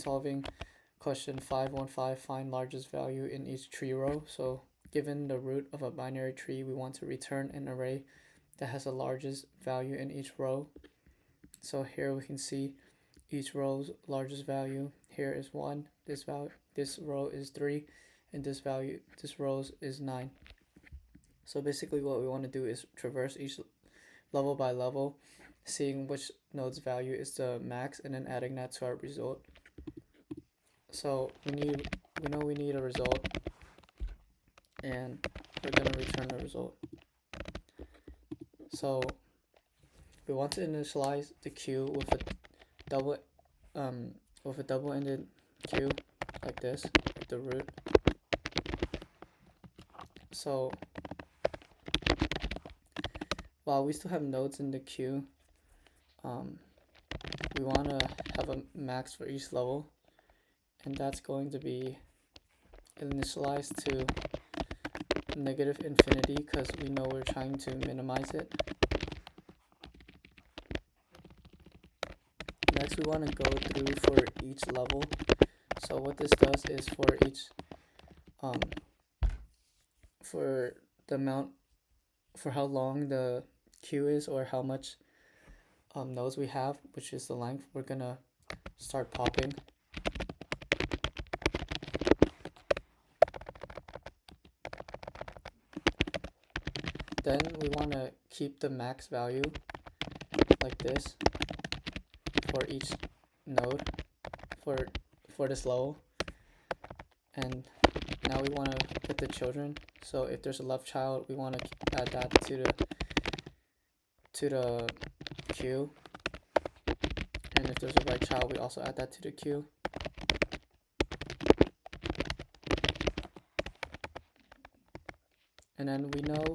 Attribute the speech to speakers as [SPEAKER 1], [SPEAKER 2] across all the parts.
[SPEAKER 1] solving question 515, find largest value in each tree row. So given the root of a binary tree, we want to return an array that has the largest value in each row. So here we can see each row's largest value. Here is 1, this row is 3, and this row is 9. So basically what we want to do is traverse each level by level, seeing which node's value is the max, and then adding that to our result. So we know we need a result, and we're gonna return the result. So we want to initialize the queue with a double-ended queue like this, like the root. So while we still have nodes in the queue, we want to have a max for each level, and that's going to be initialized to negative infinity because we know we're trying to minimize it. Next, we want to go through for each level. So what this does is for each for the amount, for how long the queue is, or how much nodes we have, which is the length, we're gonna start popping. Then we want to keep the max value like this for each node for this level. And now we want to put the children. So if there's a left child, we want to add that to the queue. And if there's a right child, we also add that to the queue. And then we know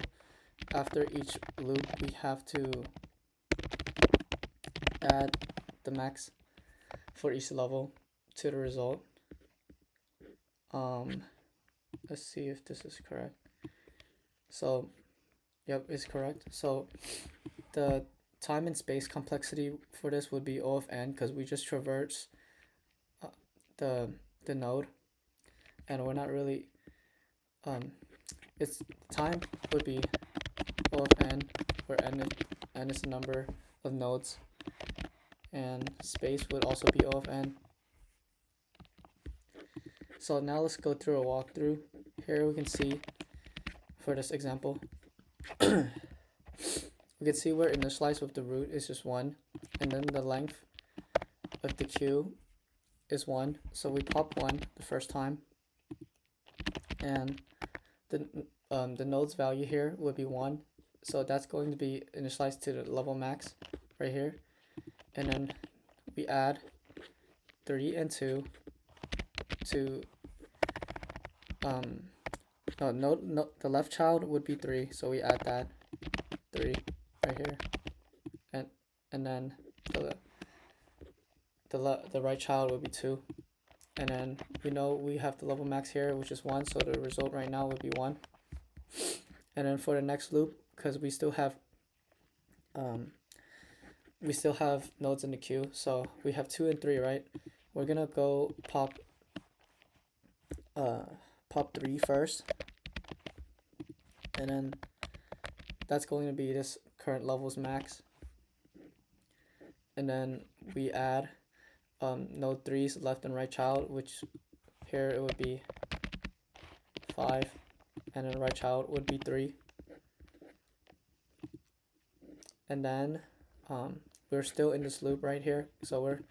[SPEAKER 1] after each loop we have to add the max for each level to the result. Let's see if this is correct. So yep, it's correct. So the time and space complexity for this would be O of n, because we just traverse the node, and we're not really its time would be O of n, where n is the number of nodes, and space would also be O of n. So now let's go through a walkthrough. Here we can see, for this example, we can see we're initialized with the root is just 1, and then the length of the queue is 1. So we pop 1 the first time, and the node's value here would be 1. So that's going to be initialized to the level max right here. And then we add 3 and 2 to the left child would be 3, so we add that 3 right here, and then the right child would be 2, and then we know we have the level max here, which is 1, so the result right now would be 1. And then for the next loop, because we still have nodes in the queue, so we have 2 and 3, right? We're gonna go pop 3 first, and then that's going to be this current level's max. And then we add node 3's left and right child, which here it would be 5, and then right child would be 3. And then we're still in this loop right here, so we're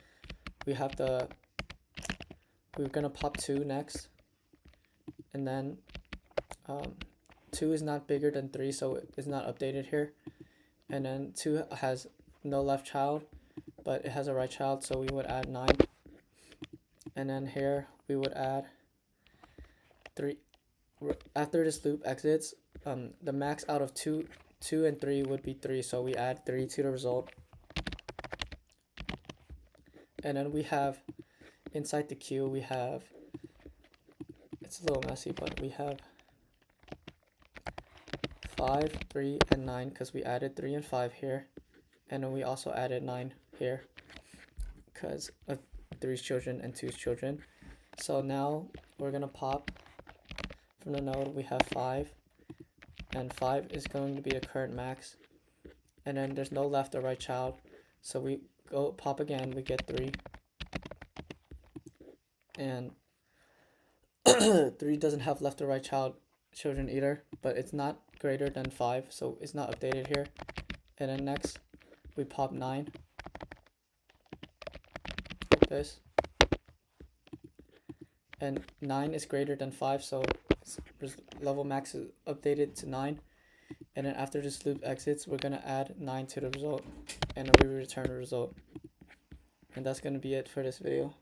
[SPEAKER 1] gonna pop 2 next, and then 2 is not bigger than 3, so it's not updated here. And then 2 has no left child, but it has a right child, so we would add 9. And then here we would add 3. After this loop exits, the max out of 2 and 3 would be 3, so we add 3 to the result. And then we have, inside the queue, we have, it's a little messy, but we have 5, 3, and 9, because we added 3 and 5 here, and then we also added 9 here because 3's children and 2's children. So now we're going to pop from the node, we have 5, and 5 is going to be the current max, and then there's no left or right child, so we go pop again, we get 3, and 3 doesn't have left or right children either, but it's not greater than 5, so it's not updated here. And then next we pop 9 like this, and 9 is greater than 5, so level max is updated to 9. And then after this loop exits, we're going to add 9 to the result, and then we return the result. And that's going to be it for this video.